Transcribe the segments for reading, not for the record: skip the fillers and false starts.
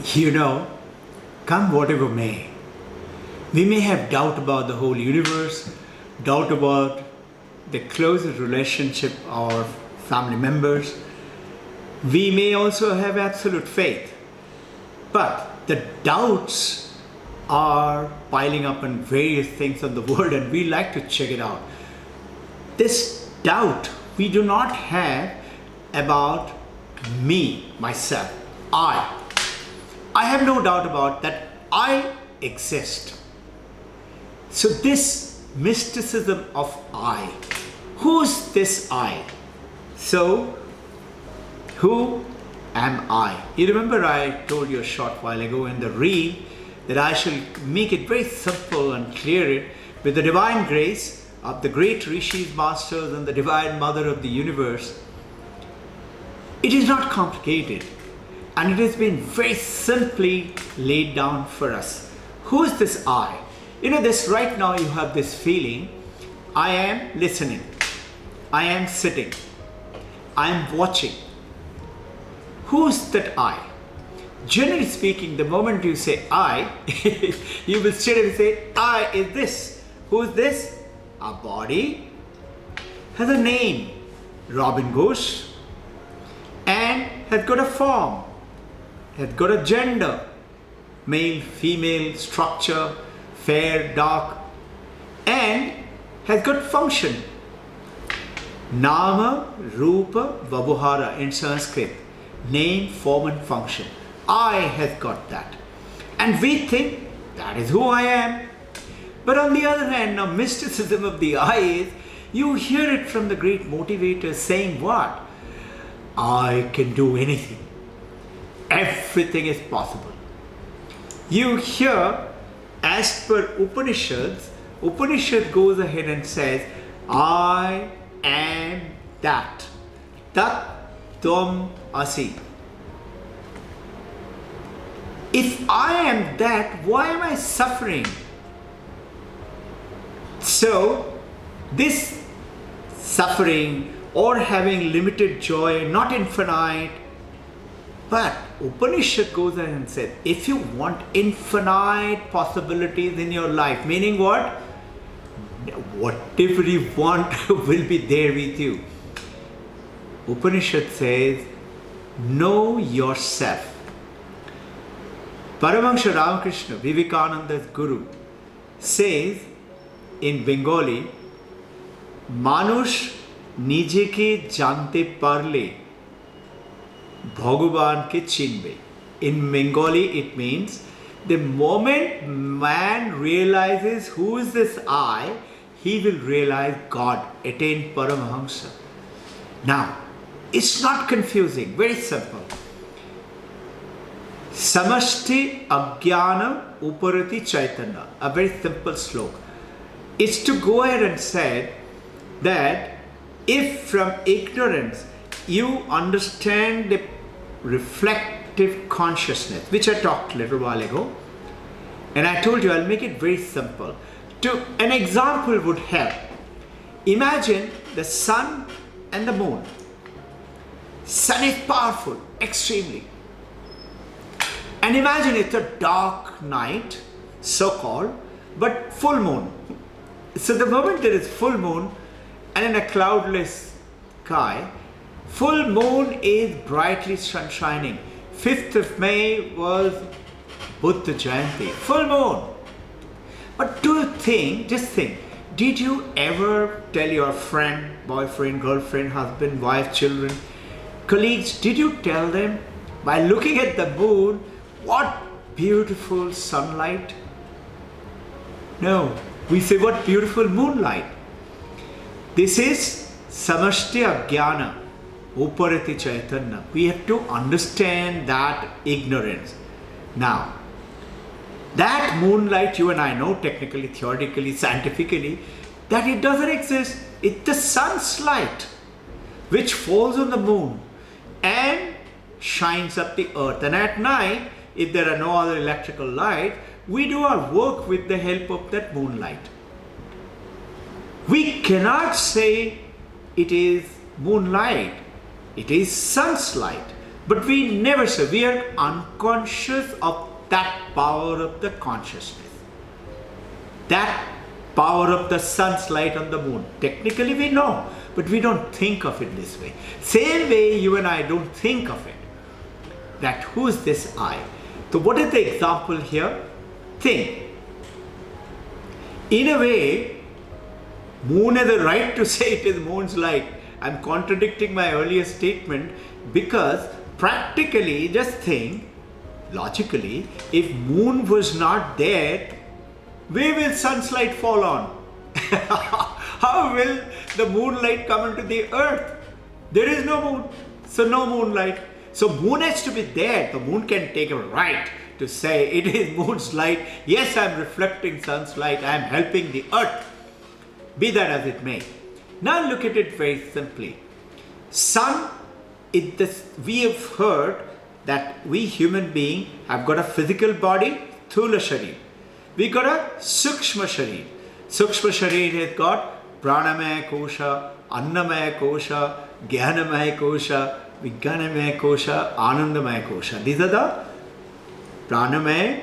You know, come whatever may, we may have doubt about the whole universe, doubt about the closest relationship of our family members. We may also have absolute faith, but the doubts are piling up on various things on the world and we like to check it out. This doubt we do not have about me, myself, I. I have no doubt about that I exist. So this mysticism of I, who's this I? So, who am I? You remember I told you a short while ago in the reel that I shall make it very simple and clear it with the divine grace of the great Rishis, Masters and the Divine Mother of the Universe. It is not complicated and it has been very simply laid down for us. Who is this I? You know, this right now you have this feeling, I am listening, I am sitting, I am watching. Who's that I? Generally speaking, the moment you say I, you will straight away say, I is this. Who is this? Our body has a name, Robbin Ghosh, and has got a form, has got a gender, male, female, structure, fair, dark, and has got function. Nama, Rupa, Vabhuhara in Sanskrit, name, form and function. I has got that. And we think that is who I am. But on the other hand, now mysticism of the I is, you hear it from the great motivators saying what? I can do anything. Everything is possible. You hear, as per Upanishads, Upanishad goes ahead and says, I am that. Tat Tvam Asi. If I am that, why am I suffering? So, this suffering or having limited joy, not infinite, but Upanishad goes ahead and says, if you want infinite possibilities in your life, meaning what? Whatever you want will be there with you. Upanishad says, know yourself. Paramahansa Ramakrishna, Vivekananda's guru, says in Bengali, Manush নিজেকে জানতে পারলে ভগবানকে চিনবে. In Bengali it means the moment man realizes who is this I, he will realize God, attain Paramahansa. Now, it's not confusing, very simple. Samashti Ajnana Uparati Chaitanya, a very simple sloka. It's to go ahead and say that if from ignorance you understand the reflective consciousness, which I talked a little while ago, and I told you I'll make it very simple. An example would help. Imagine the sun and the moon. Sun is powerful, extremely. And imagine it's a dark night, so-called, but full moon. So the moment there is full moon and in a cloudless sky, full moon is brightly shining. 5th of May was Buddha Jayanti, full moon. But do you think, just think, did you ever tell your friend, boyfriend, girlfriend, husband, wife, children, colleagues, did you tell them by looking at the moon, what beautiful sunlight? No, we say what beautiful moonlight. This is Samashti Ajnana Uparati Chaitanya. We have to understand that ignorance. Now, that moonlight you and I know technically, theoretically, scientifically, that it doesn't exist. It's the sun's light which falls on the moon and shines up the earth. And at night, if there are no other electrical light, we do our work with the help of that moonlight. We cannot say it is moonlight, it is sun's light. But we never say, we are unconscious of that power of the consciousness. That power of the sun's light on the moon. Technically we know, but we don't think of it this way. Same way you and I don't think of it. That who is this I? So what is the example here? Think. In a way, moon has a right to say it is moon's light. I'm contradicting my earlier statement because practically, just think, logically, if moon was not there, where will sun's light fall on? How will the moonlight come into the earth? There is no moon, so no moonlight. So moon has to be there. The moon can take a right to say it is moon's light. Yes, I'm reflecting sun's light. I'm helping the earth. Be that as it may. Now look at it very simply. Sun, we have heard that we human beings have got a physical body, Thula Sharir. We got a Sukshma Sharir. Sukshma Sharir has got Pranamaya Kosha, Annamaya Kosha, Jnanamaya Kosha, Vijnanamaya Kosha, Anandamaya Kosha. These are the Pranamaya,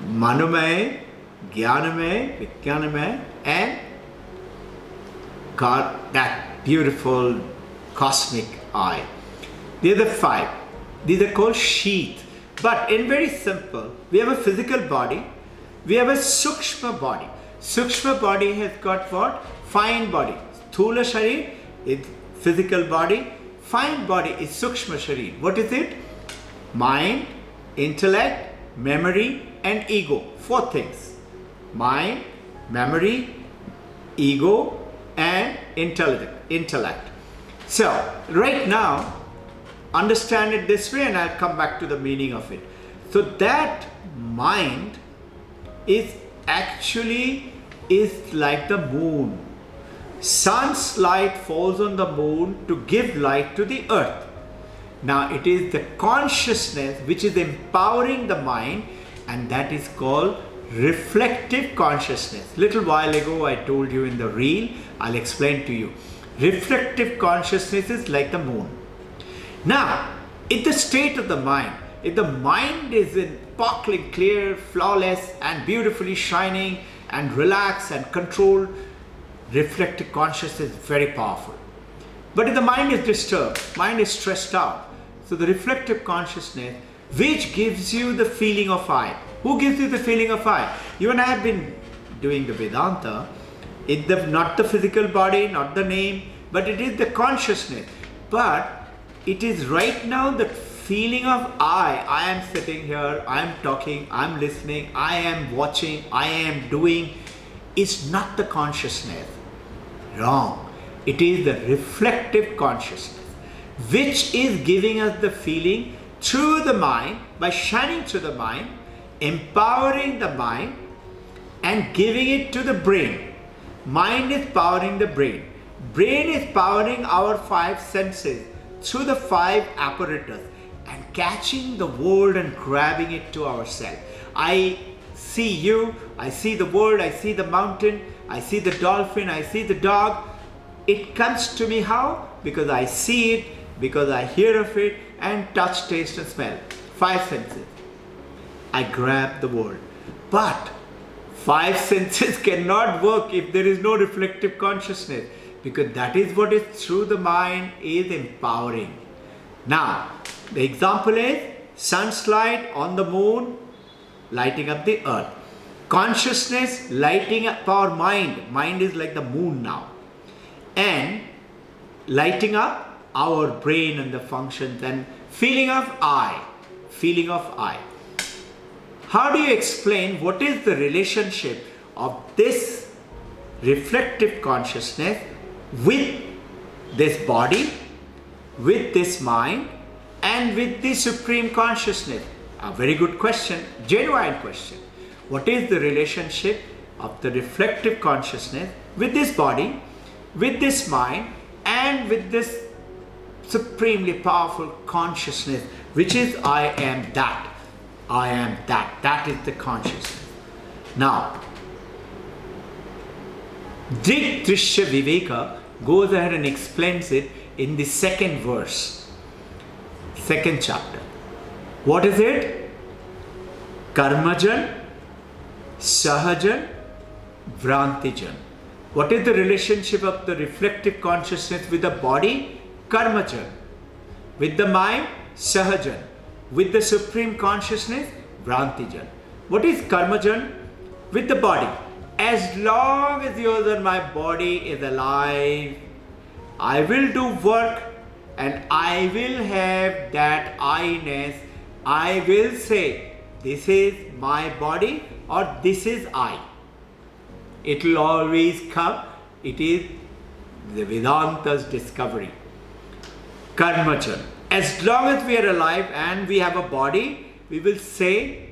Manomaya, Jnanamaya, Vijnanamaya, and God, that beautiful cosmic eye. These are the 5. These are called sheath. But in very simple, we have a physical body, we have a Sukshma body. Sukshma body has got what? Fine body. Sthula Sharir is physical body. Fine body is Sukshma Sharir. What is it? Mind, intellect, memory and ego. 4 things. Mind, memory, ego and intellect. So right now, understand it this way and I'll come back to the meaning of it. So that mind is actually like the moon. Sun's light falls on the moon to give light to the earth. Now it is the consciousness which is empowering the mind, and that is called reflective consciousness. Little while ago I told you in the reel, I'll explain to you. Reflective consciousness is like the moon. Now, in the state of the mind, if the mind is in sparkling clear, flawless and beautifully shining and relaxed and controlled, reflective consciousness is very powerful. But if the mind is disturbed, mind is stressed out, so the reflective consciousness which gives you the feeling of I. Who gives you the feeling of I? You and I have been doing the Vedanta. It's not the physical body, not the name, but it is the consciousness. But it is right now the feeling of I am sitting here, I am talking, I am listening, I am watching, I am doing, is not the consciousness. Wrong. It is the reflective consciousness, which is giving us the feeling through the mind, by shining through the mind, empowering the mind and giving it to the brain. Mind is powering the brain. Brain is powering our 5 senses through the 5 apparatus and catching the world and grabbing it to ourselves. I see you, I see the world, I see the mountain, I see the dolphin, I see the dog. It comes to me how? Because I see it, because I hear of it, and touch, taste and smell. 5 senses. I grab the world. But 5 senses cannot work if there is no reflective consciousness, because that is what is through the mind is empowering. Now, the example is sun's light on the moon, lighting up the earth. Consciousness lighting up our mind. Mind is like the moon now. And lighting up our brain and the functions and feeling of I. Feeling of I. How do you explain what is the relationship of this reflective consciousness with this body, with this mind, and with the supreme consciousness? A very good question, genuine question. What is the relationship of the reflective consciousness with this body, with this mind, and with this supremely powerful consciousness, which is I am that. I am that. That is the consciousness. Now, Drik Drishya Viveka goes ahead and explains it in the 2nd verse. Second chapter. What is it? Karmajan, Sahajan, Vrantijan. What is the relationship of the reflective consciousness with the body? Karmajan. With the mind? Sahajan. With the supreme consciousness? Vrantijan. What is Karmajan? With the body. As long as yours and my body is alive, I will do work and I will have that I-ness. I will say, this is my body or this is I. It will always come. It is the Vedanta's discovery. Karmajan. As long as we are alive and we have a body, we will say,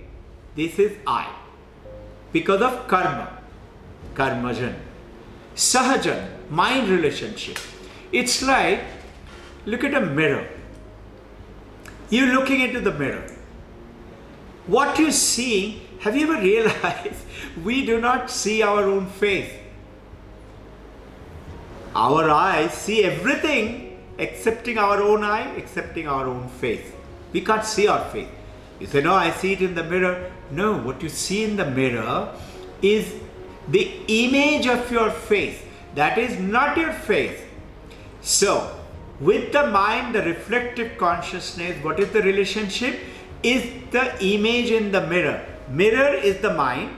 this is I. Because of karma. Karmajan. Sahajan. Mind relationship. It's like, look at a mirror. You're looking into the mirror. What you see, have you ever realized we do not see our own face? Our eyes see everything excepting our own eye, excepting our own face. We can't see our face. You say, no, I see it in the mirror. No, what you see in the mirror is the image of your face. That is not your face. So, with the mind, the reflective consciousness, what is the relationship? Is the image in the mirror. Mirror is the mind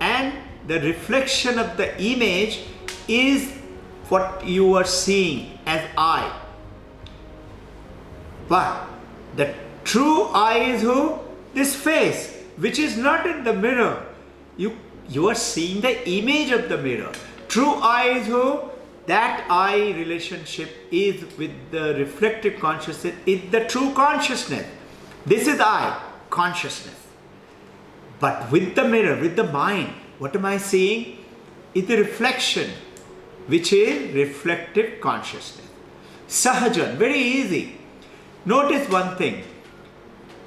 and the reflection of the image is what you are seeing as I. But the true I is who? This face, which is not in the mirror. You are seeing the image of the mirror. True I is who? That I relationship is with the reflective consciousness, is the true consciousness. This is I, consciousness. But with the mirror, with the mind, what am I seeing? Is the reflection, which is reflective consciousness. Sahajan, very easy. Notice one thing.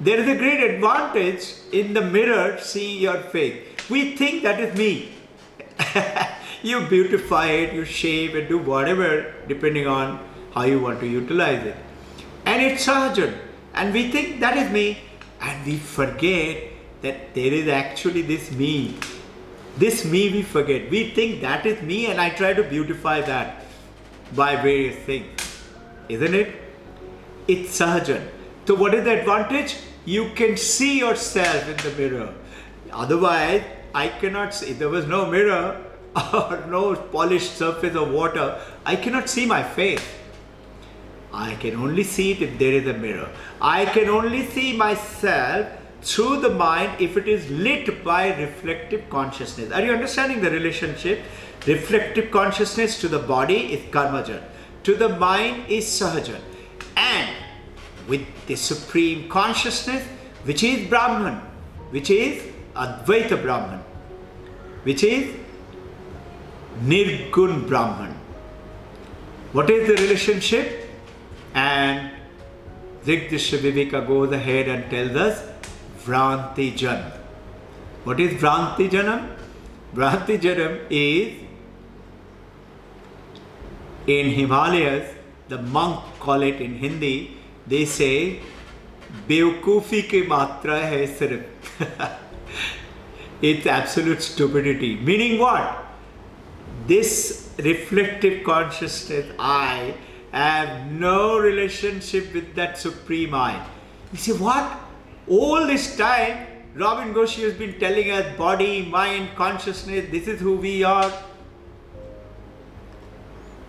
There is a great advantage in the mirror seeing your face. We think that is me. You beautify it, you shave and do whatever depending on how you want to utilize it. And it's Sahajan. And we think that is me. And we forget that there is actually this me. This me we forget. We think that is me and I try to beautify that by various things. Isn't it? It's Sahajan. So what is the advantage? You can see yourself in the mirror. Otherwise, I cannot see. If there was no mirror or no polished surface of water, I cannot see my face. I can only see it if there is a mirror. I can only see myself through the mind if it is lit by reflective consciousness. Are you understanding the relationship? Reflective consciousness to the body is Karmajan. To the mind is Sahajan. And with the supreme consciousness, which is Brahman, which is Advaita Brahman, which is Nirgun Brahman. What is the relationship? And Rigdishya Viveka goes ahead and tells us Vrantijan. What is Vrantijanam? Vrantijanam is in Himalayas, the monk call it in Hindi, they say Bevkufi ki matra hai sirf. It's absolute stupidity. Meaning what? This reflective consciousness, I have no relationship with that supreme I. You say, what? All this time, Robbin Ghosh has been telling us body, mind, consciousness, this is who we are.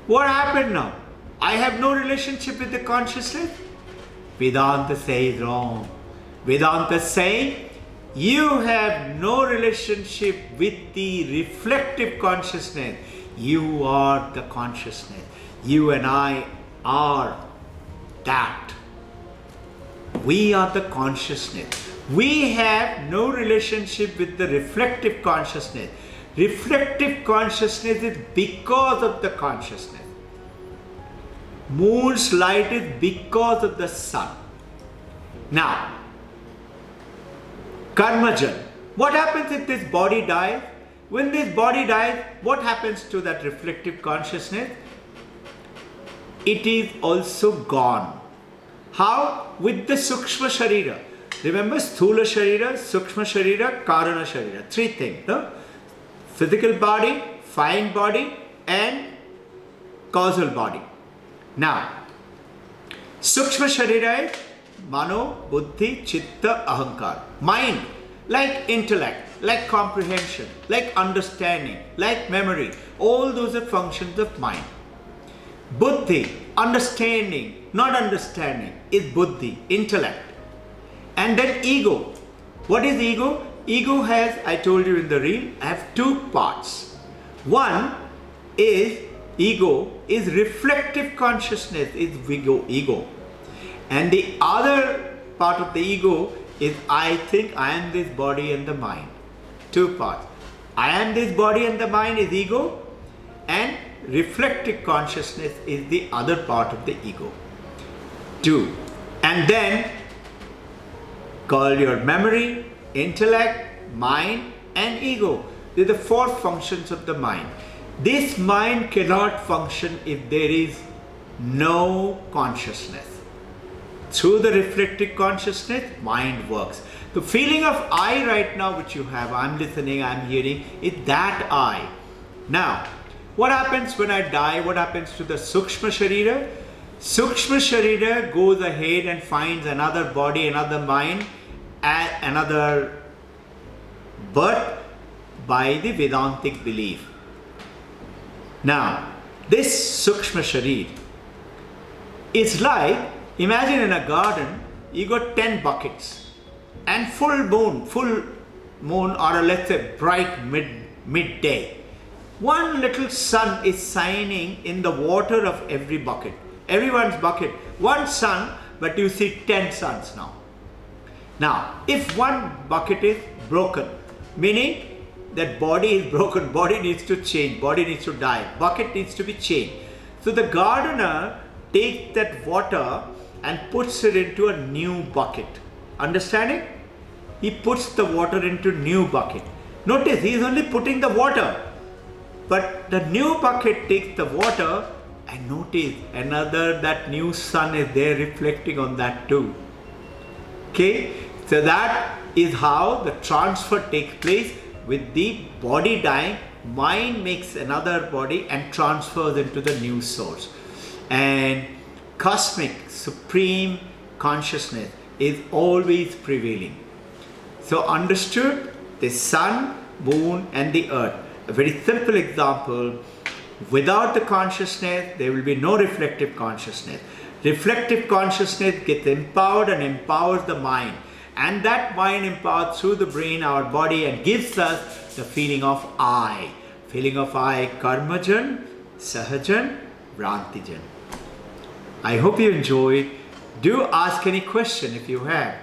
What happened now? I have no relationship with the consciousness? Vedanta says wrong. Vedanta saying, you have no relationship with the reflective consciousness. You are the consciousness. You and I are that. We are the consciousness. We have no relationship with the reflective consciousness. Reflective consciousness is because of the consciousness. Moon's light is because of the sun. Now, Karmajan. What happens if this body dies? When this body dies, what happens to that reflective consciousness? It is also gone. How? With the Sukshma Sharira. Remember Sthula Sharira, Sukshma Sharira, Karana Sharira. Three things. No? Physical body, fine body, and causal body. Now, Sukshma Sharira is Mano, Buddhi, Chitta, Ahankar. Mind, like intellect, like comprehension, like understanding, like memory. All those are functions of mind. Buddhi, understanding, not understanding, is Buddhi, intellect. And then ego. What is ego? Ego has, I told you in the reel, I have two parts. One is, ego is reflective consciousness, is ego. And the other part of the ego is I think I am this body and the mind. Two parts. I am this body and the mind is ego, and reflective consciousness is the other part of the ego. Two. And then call your memory, intellect, mind, and ego. They're the four functions of the mind. This mind cannot function if there is no consciousness. Through the reflective consciousness, mind works. The feeling of I right now which you have, I'm listening, I'm hearing, is that I. Now, what happens when I die? What happens to the Sukshma Sharira? Sukshma Sharira goes ahead and finds another body, another mind, and another birth by the Vedantic belief. Now, this Sukshma Sharir is like, imagine in a garden, you got 10 buckets and full moon or let's say bright midday. One little sun is shining in the water of every bucket. Everyone's bucket, one sun, but you see 10 suns now. Now, if one bucket is broken, meaning that body is broken, body needs to change, body needs to die, bucket needs to be changed. So the gardener takes that water and puts it into a new bucket. Understanding? He puts the water into new bucket. Notice he is only putting the water, but the new bucket takes the water, and notice that new sun is there reflecting on that too. Okay, so that is how the transfer takes place. With the body dying, mind makes another body and transfers into the new source. And cosmic, supreme consciousness is always prevailing. So understood, the sun, moon and the earth. A very simple example. Without the consciousness, there will be no reflective consciousness. Reflective consciousness gets empowered and empowers the mind. And that mind empowers through the brain, our body, and gives us the feeling of I. Feeling of I, Karmajan, Sahajan, Vrantijan. I hope you enjoyed. Do ask any question if you have.